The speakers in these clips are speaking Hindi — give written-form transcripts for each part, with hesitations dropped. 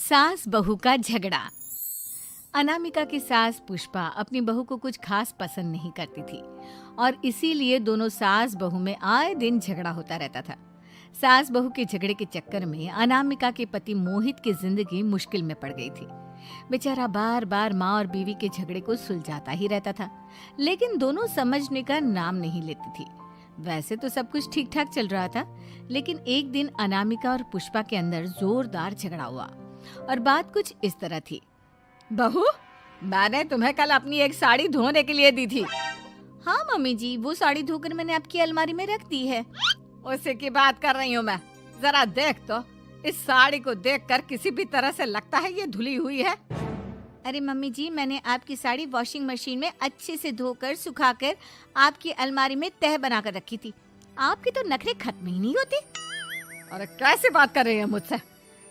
सास बहू का झगड़ा। अनामिका की सास पुष्पा अपनी बहू को कुछ खास पसंद नहीं करती थी और इसीलिए दोनों सास बहू में आए दिन झगड़ा होता रहता था। सास बहू के झगड़े के चक्कर में अनामिका के पति मोहित की जिंदगी मुश्किल में पड़ गई थी। बेचारा बार बार माँ और बीवी के झगड़े को सुलझाता ही रहता था, लेकिन दोनों समझने का नाम नहीं लेती थी। वैसे तो सब कुछ ठीक ठाक चल रहा था, लेकिन एक दिन अनामिका और पुष्पा के अंदर जोरदार झगड़ा हुआ और बात कुछ इस तरह थी। बहू, मैंने तुम्हें कल अपनी एक साड़ी धोने के लिए दी थी। हाँ मम्मी जी, वो साड़ी धोकर मैंने आपकी अलमारी में रख दी है। उसी की बात कर रही हूँ मैं। जरा देख तो, इस साड़ी को देखकर किसी भी तरह से लगता है ये धुली हुई है। अरे मम्मी जी, मैंने आपकी साड़ी वॉशिंग मशीन में अच्छे से धोकर सुखाकर आपकी अलमारी में तह बनाकर रखी थी। आपके तो नखरे खत्म ही नहीं होते। अरे कैसी बात कर रही है मुझसे?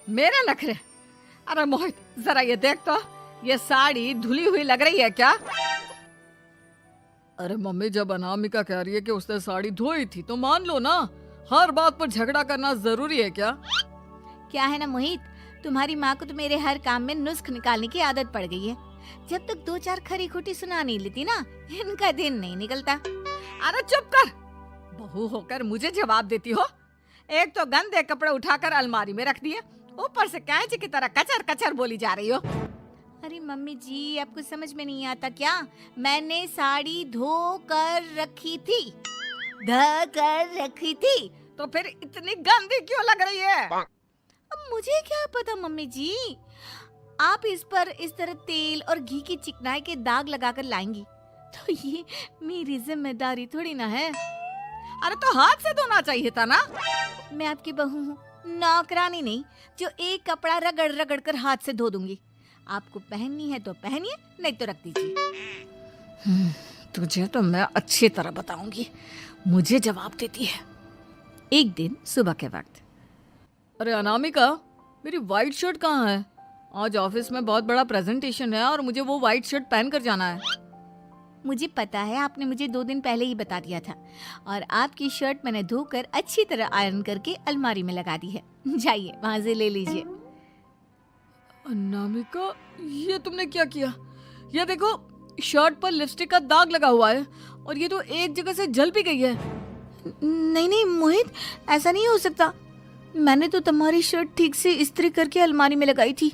मेरे नखरे? अरे मोहित, जरा ये देख तो, ये साड़ी धुली हुई लग रही है क्या? अरे मम्मी, जब अनामिका कह रही है कि उसने साड़ी धोई थी तो मान लो ना। हर बात पर झगड़ा करना जरूरी है क्या? क्या है ना मोहित, तुम्हारी माँ को तो मेरे हर काम में नुस्ख निकालने की आदत पड़ गई है। जब तक दो चार खरी खोटी सुना नहीं लेती ना, इनका दिन नहीं निकलता। अरे चुप कर, बहू होकर मुझे जवाब देती हो। एक तो गंदे कपड़े उठाकर अलमारी में रख दिए, ऊपर से कैंची की तरह कचर कचर बोली जा रही हो। अरे मम्मी जी, आपको समझ में नहीं आता क्या? मैंने साड़ी धो कर रखी थी। तो फिर इतनी गंदी क्यों लग रही है? अब मुझे क्या पता मम्मी जी, आप इस पर इस तरह तेल और घी की चिकनाई के दाग लगाकर लाएंगी तो ये मेरी जिम्मेदारी थोड़ी ना है। अरे तो हाथ से धोना चाहिए था ना। मैं आपकी बहू हूँ, नौकरानी नहीं जो एक कपड़ा रगड़ रगड़ कर हाथ से धो दूंगी। आपको पहननी है तो पहनिए, नहीं तो रख दीजिए। तुझे तो मैं अच्छी तरह बताऊंगी, मुझे जवाब देती है। एक दिन सुबह के वक्त, अरे अनामिका, मेरी व्हाइट शर्ट कहाँ है? आज ऑफिस में बहुत बड़ा प्रेजेंटेशन है और मुझे वो व्हाइट शर्ट पहन कर जाना है। मुझे पता है, आपने मुझे 2 दिन पहले ही बता दिया था और आपकी शर्ट मैंने धोकर अच्छी तरह आयरन करके अलमारी में लगा दी है। जाइए वहां से ले लीजिए। अनामिका, ये तुमने क्या किया? ये देखो, शर्ट पर लिपस्टिक का दाग लगा हुआ है और ये तो एक जगह से जल भी गई है। नहीं नहीं मोहित, ऐसा नहीं हो सकता। मैंने तो तुम्हारी शर्ट ठीक से इस्त्री करके अलमारी में लगाई थी।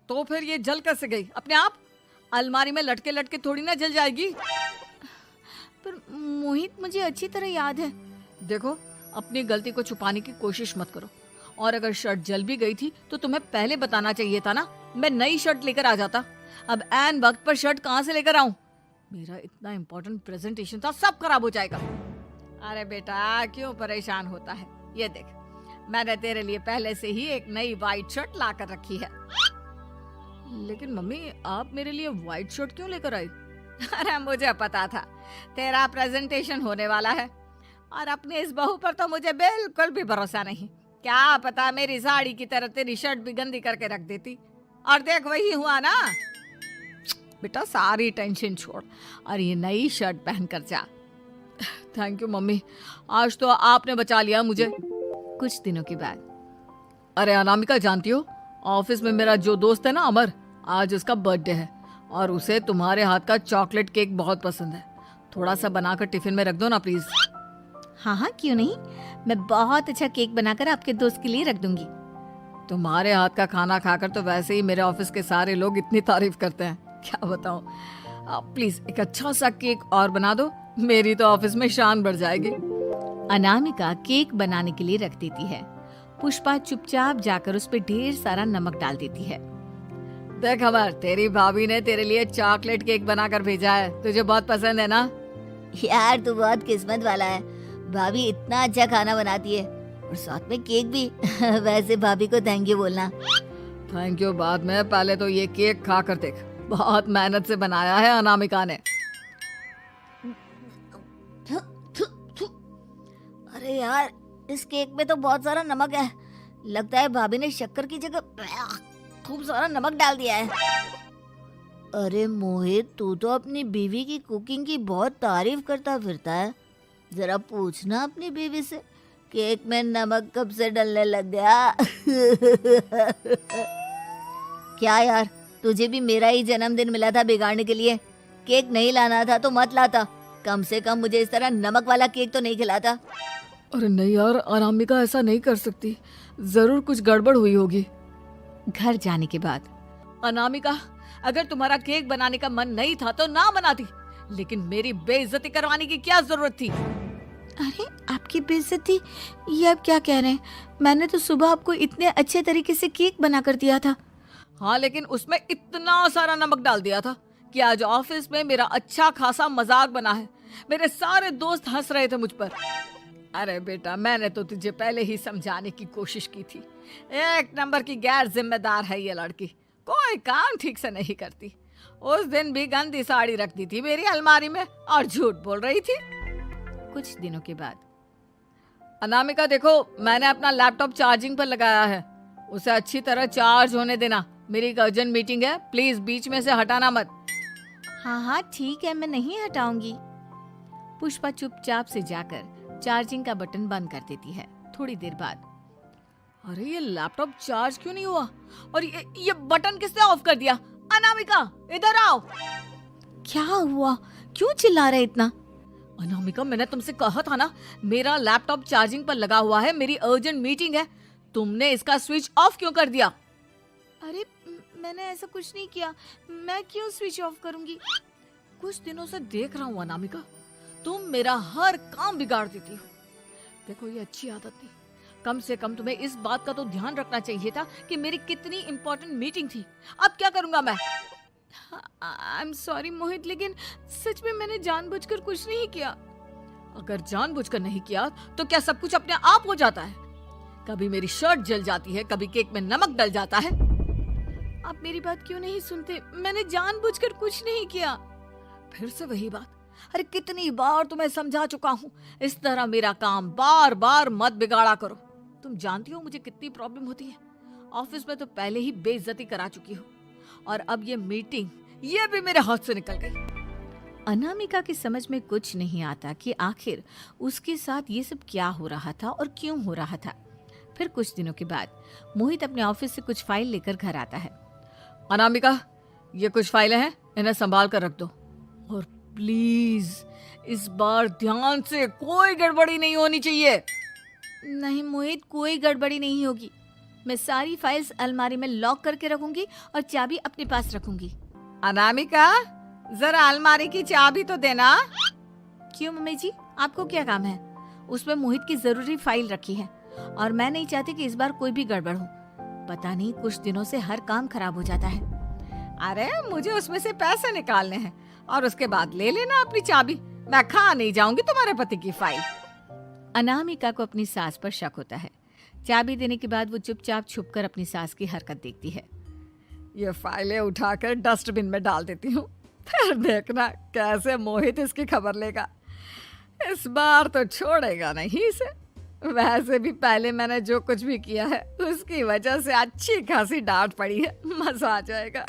तो फिर ये जल कैसे गई अपने आप? अलमारी में लटके लटके थोड़ी ना जल जाएगी। पर मोहित, मुझे अच्छी तरह याद है। देखो, अपनी गलती को छुपाने की कोशिश मत करो। और अगर शर्ट जल भी गई थी तो तुम्हें पहले बताना चाहिए था ना। मैं नई शर्ट लेकर आ जाता। अब ऐन वक्त पर शर्ट कहाँ से लेकर आऊं? मेरा इतना इम्पोर्टेंट प्रेजेंटेशन था, सब खराब हो जाएगा। अरे बेटा, क्यों परेशान होता है? ये देख, मैंने तेरे लिए पहले से ही एक नई व्हाइट शर्ट ला कर रखी है। लेकिन मम्मी, आप मेरे लिए व्हाइट शर्ट क्यों लेकर आई? अरे मुझे पता था तेरा प्रेजेंटेशन होने वाला है और अपनी इस बहू पर तो मुझे बिल्कुल भी भरोसा नहीं। क्या पता मेरी साड़ी की तरह तेरी शर्ट भी गंदी करके रख देती। और देख, वही हुआ ना। बेटा, सारी टेंशन छोड़ और ये नई शर्ट पहन कर जा। थैंक यू मम्मी, आज तो आपने बचा लिया मुझे। कुछ दिनों के बाद, अरे अनामिका, जानती हो, ऑफिस में मेरा जो दोस्त है ना अमर, आज उसका बर्थडे है और उसे तुम्हारे हाथ का चॉकलेट केक बहुत पसंद है। थोड़ा सा बनाकर टिफिन में रख दो ना प्लीज। हाँ हाँ, क्यों नहीं, मैं बहुत अच्छा केक बनाकर आपके दोस्त के लिए रख दूंगी। तुम्हारे हाथ का खाना खाकर तो वैसे ही मेरे ऑफिस के सारे लोग इतनी तारीफ करते हैं, क्या बताऊं। आप प्लीज एक अच्छा सा केक और बना दो, मेरी तो ऑफिस में शान बढ़ जाएगी। अनामिका केक बनाने के लिए रख देती है। पुष्पा चुपचाप जाकर उस पे ढेर सारा नमक डाल देती है। देख अमर, तेरी भाभी ने तेरे लिए चॉकलेट केक बनाकर भेजा है, तुझे बहुत पसंद है ना? यार, तू बहुत किस्मत वाला है। भाभी इतना अच्छा खाना बनाती है और साथ में केक भी। वैसे भाभी को थैंक यू बोलना। थैंक यू बाद में, पहले तो ये केक खा कर देख। बहुत मेहनत से बनाया है अनामिका ने। अरे यार, इस केक में तो बहुत सारा नमक है। लगता है भाभी ने शक्कर की जगह खूब सारा नमक डाल दिया है। अरे मोहित, तू तो अपनी बीवी की कुकिंग की बहुत तारीफ करता फिरता है। जरा पूछना अपनी बीवी से, केक में नमक कब से डलने लग गया। क्या यार, तुझे भी मेरा ही जन्मदिन मिला था बिगाड़ने के लिए। केक नहीं लाना था तो मत लाता, कम से कम मुझे इस तरह नमक वाला केक तो नहीं खिलाता। अरे नहीं यार, अनामिका ऐसा नहीं कर सकती, जरूर कुछ गड़बड़ हुई होगी। घर जाने के बाद अनामिका, अगर तुम्हारा केक बनाने का मन नहीं था तो ना बनाती, लेकिन मेरी बेइज्जती करवाने की क्या जरूरत थी? अरे आपकी बेइज्जती, ये आप क्या कह रहे हैं? मैंने तो सुबह आपको इतने अच्छे तरीके से केक बना कर दिया था। हाँ, लेकिन उसमें इतना सारा नमक डाल दिया था कि आज ऑफिस में मेरा अच्छा खासा मजाक बना है। मेरे सारे दोस्त हंस रहे थे मुझ पर। अरे बेटा, मैंने तो तुझे पहले ही समझाने की कोशिश की थी। एक नंबर की गैर जिम्मेदार है ये लड़की, कोई काम ठीक से नहीं करती। उस दिन भी गंदी साड़ी रख दी थी मेरी अलमारी में और झूठ बोल रही थी। कुछ दिनों के बाद अनामिका देखो, मैंने अपना लैपटॉप चार्जिंग पर लगाया है, उसे अच्छी तरह चार्ज होने देना। मेरी एक अर्जेंट मीटिंग है, प्लीज बीच में से हटाना मत। हाँ हाँ ठीक है, मैं नहीं हटाऊंगी। पुष्पा चुपचाप से जाकर चार्जिंग का बटन बंद कर देती है। थोड़ी देर बाद अरे ये लैपटॉप चार्ज क्यों नहीं हुआ? और ये बटन किसने ऑफ कर दिया? अनामिका इधर आओ। क्या हुआ? क्यों चिल्ला रहे इतना? अनामिका, मैंने तुमसे कहा था ना, मेरा लैपटॉप चार्जिंग पर लगा हुआ है, मेरी अर्जेंट मीटिंग है। तुमने इसका स्विच ऑफ क्यों कर दिया? अरे मैंने ऐसा कुछ नहीं किया, मैं क्यों स्विच ऑफ करूंगी? कुछ दिनों से देख रहा हूँ अनामिका, तुम मेरा हर काम बिगाड़ देती हो। देखो ये अच्छी आदत नहीं, कम से कम तुम्हें इस बात का तो ध्यान रखना चाहिए था कि मेरी कितनी इंपॉर्टेंट मीटिंग थी। अब क्या करूंगा मैं? आई एम सॉरी मोहित, लेकिन सच में मैंने जानबूझकर कुछ नहीं किया। अगर जानबूझकर नहीं किया तो क्या सब कुछ अपने आप हो जाता है? कभी मेरी शर्ट जल जाती है, कभी केक में नमक डल जाता है। आप मेरी बात क्यों नहीं सुनते? मैंने जानबूझकर कुछ नहीं किया। फिर से वही बात। अरे कितनी बार तुम्हें समझा चुका हूँ, इस तरह मेरा काम बार बार मत बिगाड़ा करो। तुम जानती हो मुझे कितनी प्रॉब्लम होती है। ऑफिस में तो पहले ही बेइज्जती करा चुकी हो, और अब ये मीटिंग, ये भी मेरे हाथ से निकल गई। अनामिका की समझ में कुछ नहीं आता कि आखिर उसके साथ ये सब क्या हो रहा था और क्यों हो रहा था। फिर कुछ दिनों के बाद मोहित अपने ऑफिस से कुछ फाइल लेकर घर आता है। अनामिका, ये कुछ फाइलें हैं, इन्हें संभाल कर रख दो, और प्लीज इस बार ध्यान से, कोई गड़बड़ी नहीं होनी चाहिए। नहीं मोहित, कोई गड़बड़ी नहीं होगी। मैं सारी फाइल्स अलमारी में लॉक करके रखूंगी और चाबी अपने पास रखूंगी। अनामिका, जरा अलमारी की चाबी तो देना। क्यों मम्मी जी, आपको क्या काम है? उसमें मोहित की जरूरी फाइल रखी है और मैं नहीं चाहती कि इस बार कोई भी गड़बड़ हो। पता नहीं कुछ दिनों से हर काम खराब हो जाता है। अरे मुझे उसमें से पैसे निकालने हैं और उसके बाद ले लेना अपनी चाबी। मैं खा नहीं जाऊंगी तुम्हारे पति की फाइल। अनामिका को अपनी सास पर शक होता है। चाबी देने के बाद वो चुपचाप छुपकर अपनी सास की हरकत देखती है। ये फाइलें उठाकर डस्टबिन में डाल देती हूँ, फिर देखना कैसे मोहित इसकी खबर लेगा। इस बार तो छोड़ेगा नहीं इसे। वैसे भी पहले मैंने जो कुछ भी किया है उसकी वजह से अच्छी खासी डांट पड़ी है, मजा आ जाएगा।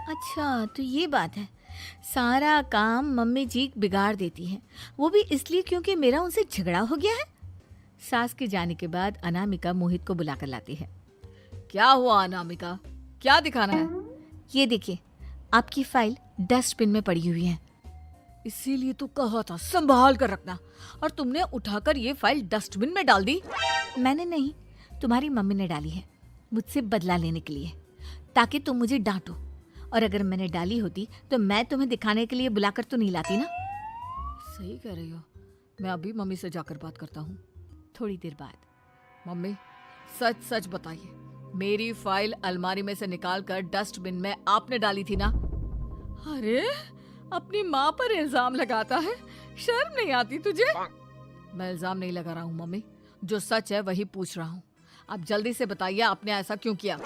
अच्छा तो ये बात है, सारा काम मम्मी जी बिगाड़ देती हैं, वो भी इसलिए क्योंकि मेरा उनसे झगड़ा हो गया है। सास के जाने के बाद अनामिका मोहित को बुलाकर लाती है। क्या हुआ अनामिका, क्या दिखाना है? ये देखिए, आपकी फाइल डस्टबिन में पड़ी हुई है। इसीलिए तो कहा था संभाल कर रखना, और तुमने उठाकर ये फाइल डस्टबिन में डाल दी। मैंने नहीं, तुम्हारी मम्मी ने डाली है, मुझसे बदला लेने के लिए, ताकि तुम मुझे डांटो। और अगर मैंने डाली होती तो मैं तुम्हें दिखाने के लिए बुलाकर तो नहीं लाती ना। सही कह रही हो, मैं अभी मम्मी से जाकर बात करता हूँ। थोड़ी देर बाद, मम्मी सच सच बताइए, मेरी फाइल अलमारी में से निकाल कर डस्टबिन में आपने डाली थी ना? अरे अपनी माँ पर इल्जाम लगाता है, शर्म नहीं आती तुझे? मैं इल्जाम नहीं लगा रहा हूँ मम्मी, जो सच है वही पूछ रहा हूँ। आप जल्दी से बताइए आपने ऐसा क्यों किया?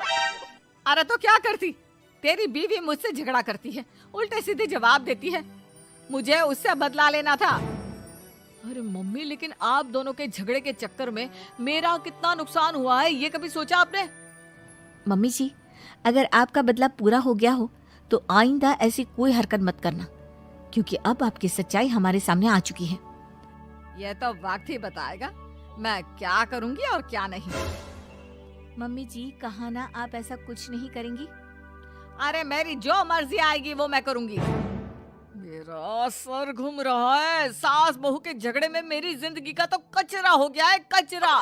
अरे तो क्या करती, तेरी बीवी मुझसे झगड़ा करती है, उल्टे सीधे जवाब देती है, मुझे उससे बदला लेना था। अरे मम्मी, लेकिन आप दोनों के झगड़े के चक्कर में मेरा कितना नुकसान हुआ है, ये कभी सोचा आपने? मम्मी जी, अगर आपका बदला पूरा हो गया हो तो आइंदा ऐसी कोई हरकत मत करना, क्योंकि अब आपकी सच्चाई हमारे सामने आ चुकी है। यह तो वक्त ही बताएगा मैं क्या करूंगी और क्या नहीं। मम्मी जी, कहा ना आप ऐसा कुछ नहीं करेंगी। अरे मेरी जो मर्जी आएगी वो मैं करूंगी। मेरा सर घूम रहा है। सास बहू के झगड़े में मेरी जिंदगी का तो कचरा हो गया है, कचरा।